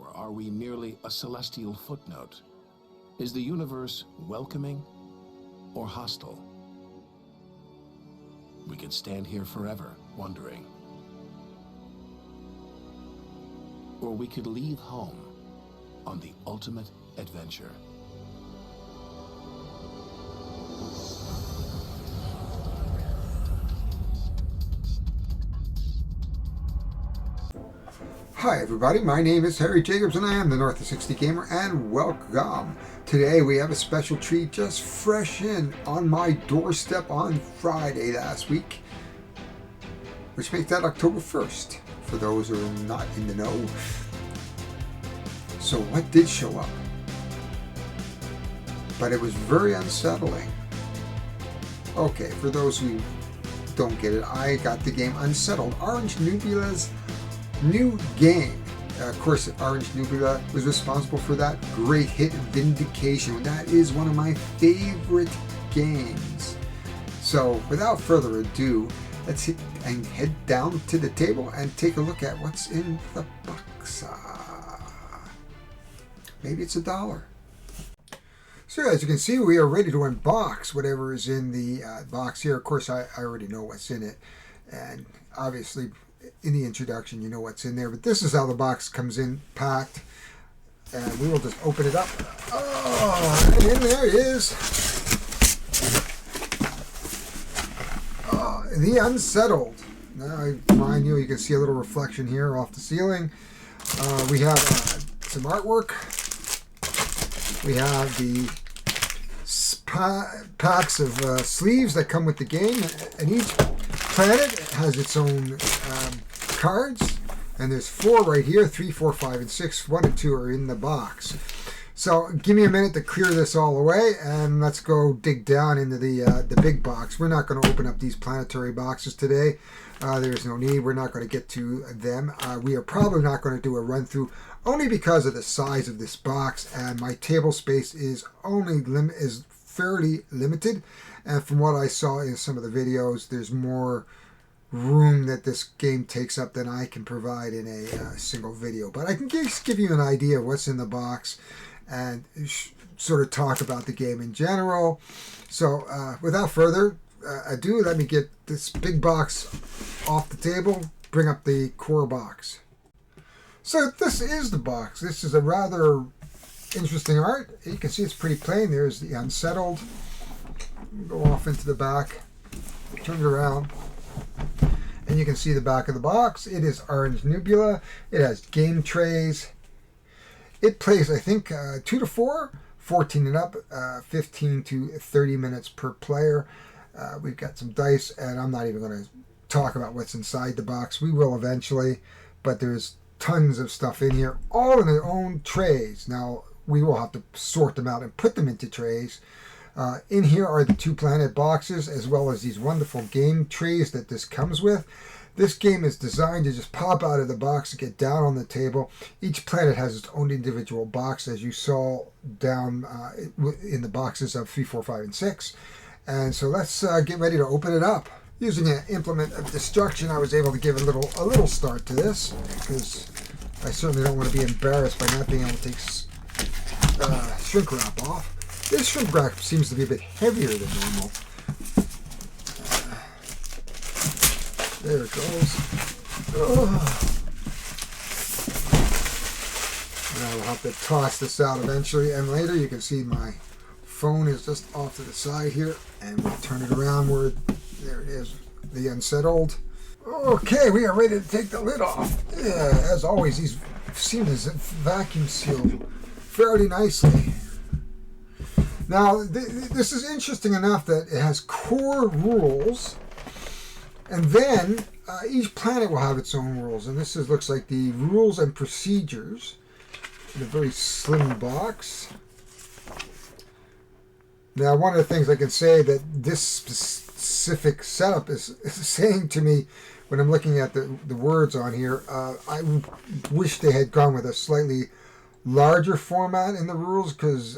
Or are we merely a celestial footnote? Is the universe welcoming or hostile? We could stand here forever, wondering. Or we could leave home on the ultimate adventure. Hi everybody, my name is Harry Jacobs and I am the North of 60 Gamer, and welcome. Today we have a special treat just fresh in on my doorstep on Friday last week, which makes that October 1st, for those who are not in the know. So what did show up? But it was very unsettling. Okay, for those who don't get it, I got the game Unsettled, Orange Nebulae's new game. Of course, Orange Nebula was responsible for that great hit Vindication. That is one of my favorite games. So without further ado, let's hit and head down to the table and take a look at what's in the box. Maybe it's $1. So as you can see, we are ready to unbox whatever is in the box here. Of course, I already know what's in it, and obviously in the introduction you know what's in there, but this is how the box comes in packed, and we will just open it up. Oh, and in there is the Unsettled. Now, mind you, you can see a little reflection here off the ceiling. We have some artwork. We have the packs of sleeves that come with the game, and each planet has its own cards, and there's 4 right here, 3, 4, 5, and 6. 1 and 2 are in the box. So give me a minute to clear this all away, and let's go dig down into the big box. We're not going to open up these planetary boxes today. There's no need. We're not going to get to them. We are probably not going to do a run through, only because of the size of this box, and my table space is fairly limited. And from what I saw in some of the videos, there's more room that this game takes up than I can provide in a single video. But I can just give you an idea of what's in the box and sort of talk about the game in general. So without further ado, let me get this big box off the table, bring up the core box. So this is the box. This is a rather interesting art. You can see it's pretty plain. There's the Unsettled. Go off into the back, turn it around, and you can see the back of the box. It is Orange Nebula. It has game trays. It plays, I think, 2 to 4, 14 and up, 15 to 30 minutes per player. We've got some dice, and I'm not even going to talk about what's inside the box. We will eventually, but there's tons of stuff in here, all in their own trays. Now, we will have to sort them out and put them into trays. In here are the 2 planet boxes, as well as these wonderful game trays that this comes with. This game is designed to just pop out of the box and get down on the table. Each planet has its own individual box, as you saw down in the boxes of 3, 4, 5, and 6. And so let's get ready to open it up. Using an implement of destruction, I was able to give a little start to this, because I certainly don't want to be embarrassed by not being able to take shrink wrap off. This shrink wrap seems to be a bit heavier than normal. There it goes. And I will have to toss this out eventually. And later you can see my phone is just off to the side here. And we'll turn it around where, there it is, the Unsettled. Okay, we are ready to take the lid off. Yeah, as always, these seem to vacuum seal fairly nicely. Now, this is interesting enough that it has core rules, and then each planet will have its own rules. And this looks like the rules and procedures in a very slim box. Now, one of the things I can say that this specific setup is saying to me when I'm looking at the words on here, I wish they had gone with a slightly larger format in the rules, because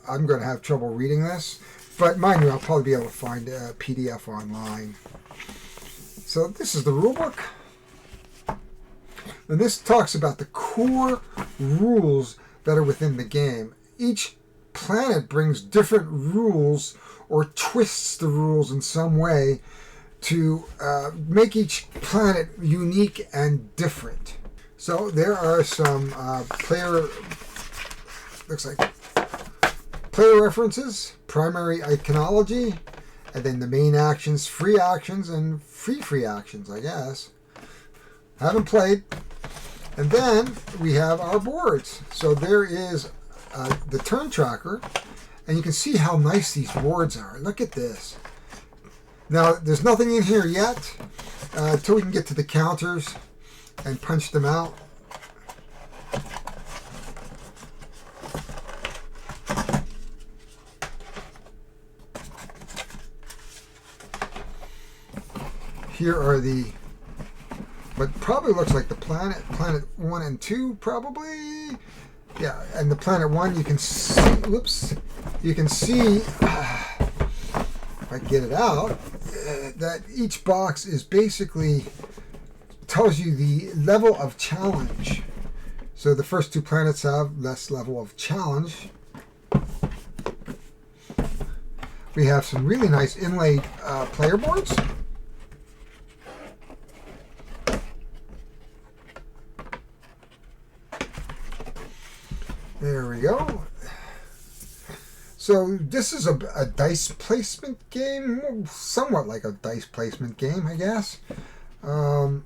I'm going to have trouble reading this. But mind you, I'll probably be able to find a PDF online. So this is the rule book. And this talks about the core rules that are within the game. Each planet brings different rules or twists the rules in some way to make each planet unique and different. So there are some player references, primary iconology, and then the main actions, free actions, and free actions, I guess. Haven't played. And then we have our boards. So there is the turn tracker, and you can see how nice these boards are. Look at this. Now, there's nothing in here yet until we can get to the counters and punch them out. Here are what probably looks like the planet 1 and 2, probably. Yeah, and the planet 1 you can see, whoops, you can see, if I get it out, that each box is basically, tells you the level of challenge. So the first 2 planets have less level of challenge. We have some really nice inlaid player boards. There we go. So this is a dice placement game, somewhat like a dice placement game, I guess. And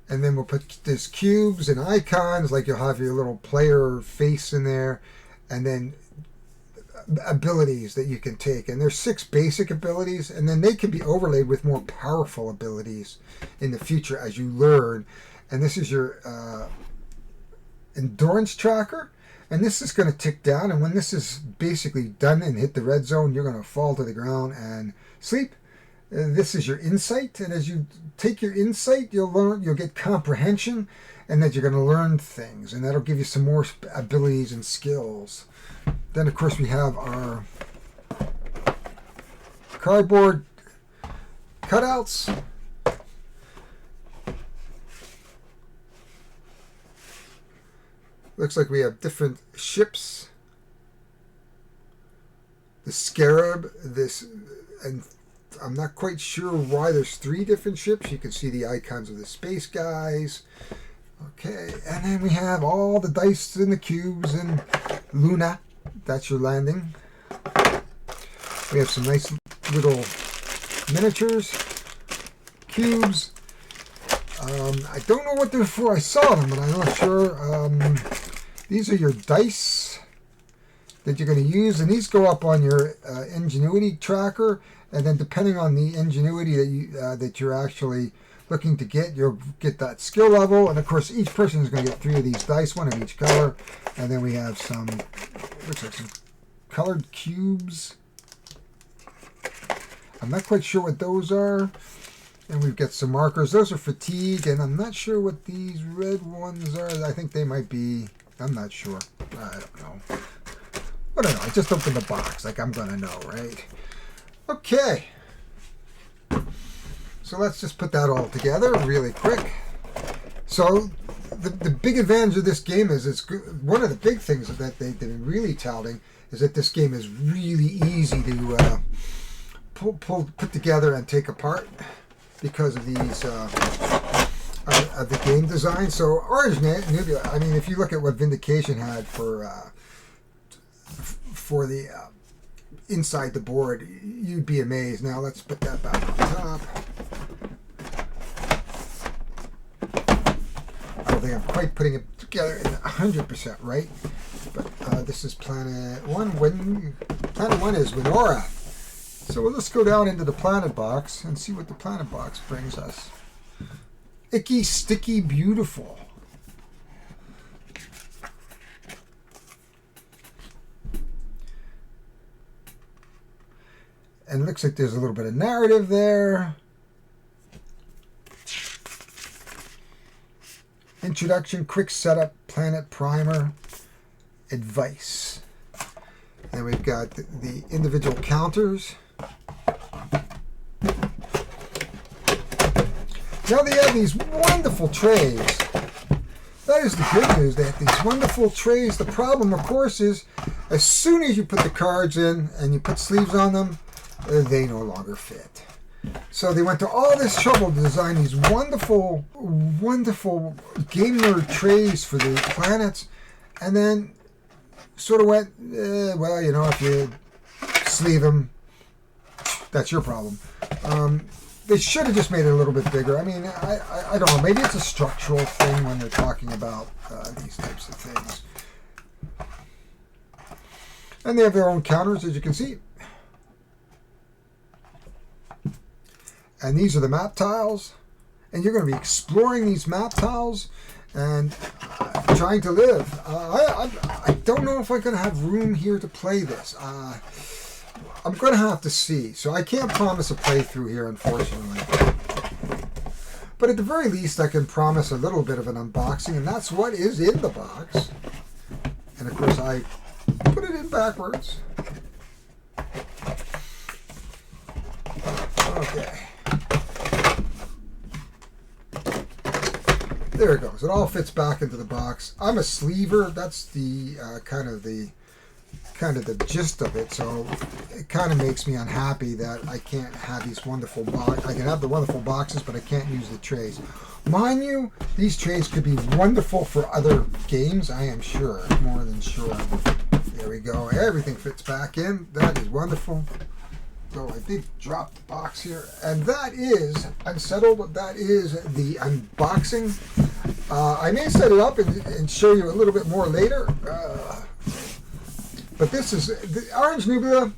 then we'll put this cubes and icons, like you'll have your little player face in there, and then abilities that you can take. And there's 6 basic abilities, and then they can be overlaid with more powerful abilities in the future as you learn. And this is your endurance tracker, and this is going to tick down, and when this is basically done and hit the red zone, you're going to fall to the ground and sleep. This is your insight, and as you take your insight, you'll get comprehension, and that you're going to learn things, and that'll give you some more abilities and skills. Then of course we have our cardboard cutouts. Looks like we have different ships. The Scarab, and I'm not quite sure why there's 3 different ships. You can see the icons of the space guys. Okay, and then we have all the dice and the cubes and Luna. That's your landing. We have some nice little miniatures, cubes. I don't know what they're for. I saw them, but I'm not sure. These are your dice that you're going to use, and these go up on your ingenuity tracker, and then depending on the ingenuity that you're actually looking to get, you'll get that skill level. And of course, each person is going to get 3 of these dice, 1 of each color, and then we have some, looks like some colored cubes. I'm not quite sure what those are. And we've got some markers. Those are fatigue, and I'm not sure what these red ones are. I think they might be, I'm not sure. I don't know. I don't know. I just opened the box. Like, I'm going to know, right? Okay. So let's just put that all together really quick. So the big advantage of this game is one of the big things that they've been really touting is that this game is really easy to put together and take apart, because of these of the game design. So Orange Nebulae, I mean, if you look at what Vindication had for the inside the board, you'd be amazed. Now let's put that back on top. I don't think I'm quite putting it together in 100% right, but this is Planet 1. Planet 1 is Winora. So we'll just go down into the planet box and see what the planet box brings us. Icky, sticky, beautiful. And it looks like there's a little bit of narrative there. Introduction, quick setup, planet primer, advice. And we've got the individual counters. Now they have these wonderful trays. That is the good news. They have these wonderful trays. The problem, of course, is as soon as you put the cards in and you put sleeves on them, they no longer fit. So they went to all this trouble to design these wonderful, wonderful game nerd trays for the planets, and then sort of went, well, you know, if you sleeve them, that's your problem. They should have just made it a little bit bigger. I mean, I don't know. Maybe it's a structural thing when they're talking about these types of things. And they have their own counters, as you can see. And these are the map tiles. And you're going to be exploring these map tiles and trying to live. I don't know if I'm going to have room here to play this. I'm going to have to see. So I can't promise a playthrough here, unfortunately. But at the very least, I can promise a little bit of an unboxing, and that's what is in the box. And of course, I put it in backwards. Okay. There it goes. It all fits back into the box. I'm a sleever. That's the kind of the gist of it. So it kind of makes me unhappy that I can't have these wonderful boxes. I can have the wonderful boxes, but I can't use the trays. Mind you, these trays could be wonderful for other games. I am sure, more than sure. There we go. Everything fits back in. That is wonderful. So I did drop the box here, and that is Unsettled. That is the unboxing. I may set it up and show you a little bit more later. But this is the Orange Nebulae.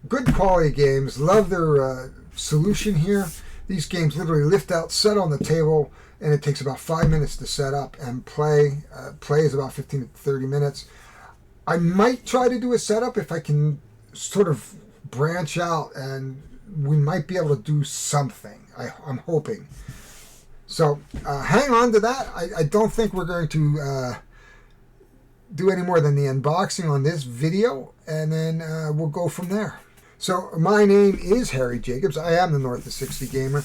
Good quality games. Love their solution here. These games literally lift out, set on the table, and it takes about 5 minutes to set up and play. Play is about 15 to 30 minutes. I might try to do a setup if I can sort of branch out, and we might be able to do something. I'm hoping. So hang on to that. I don't think we're going to do any more than the unboxing on this video, and then we'll go from there. So my name is Harry Jacobs. I am the North of 60 Gamer.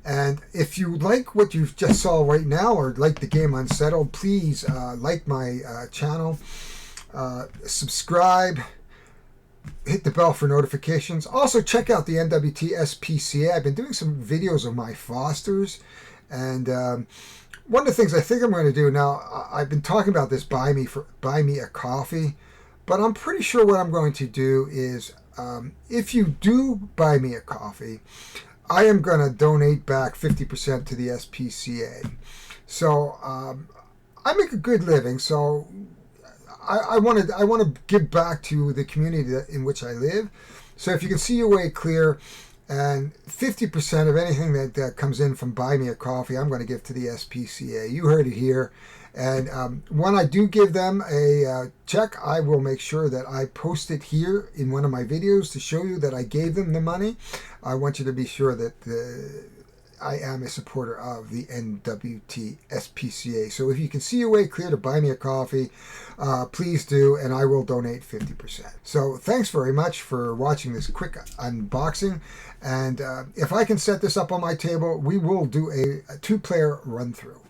And if you like what you just saw right now, or like the game Unsettled, please like my channel, subscribe, hit the bell for notifications. Also check out the NWT SPCA. I've been doing some videos of my Fosters, and one of the things I think I'm going to do now, I've been talking about this buy me a coffee, but I'm pretty sure what I'm going to do is, if you do buy me a coffee, I am going to donate back 50% to the SPCA. So I make a good living, so I want to give back to the community in which I live. So if you can see your way clear, and 50% of anything that comes in from Buy Me a Coffee, I'm going to give to the SPCA. You heard it here. And when I do give them a check, I will make sure that I post it here in one of my videos to show you that I gave them the money. I want you to be sure that I am a supporter of the NWT SPCA. So if you can see your way clear to Buy Me a Coffee, please do, and I will donate 50%. So thanks very much for watching this quick unboxing. And if I can set this up on my table, we will do a two-player run-through.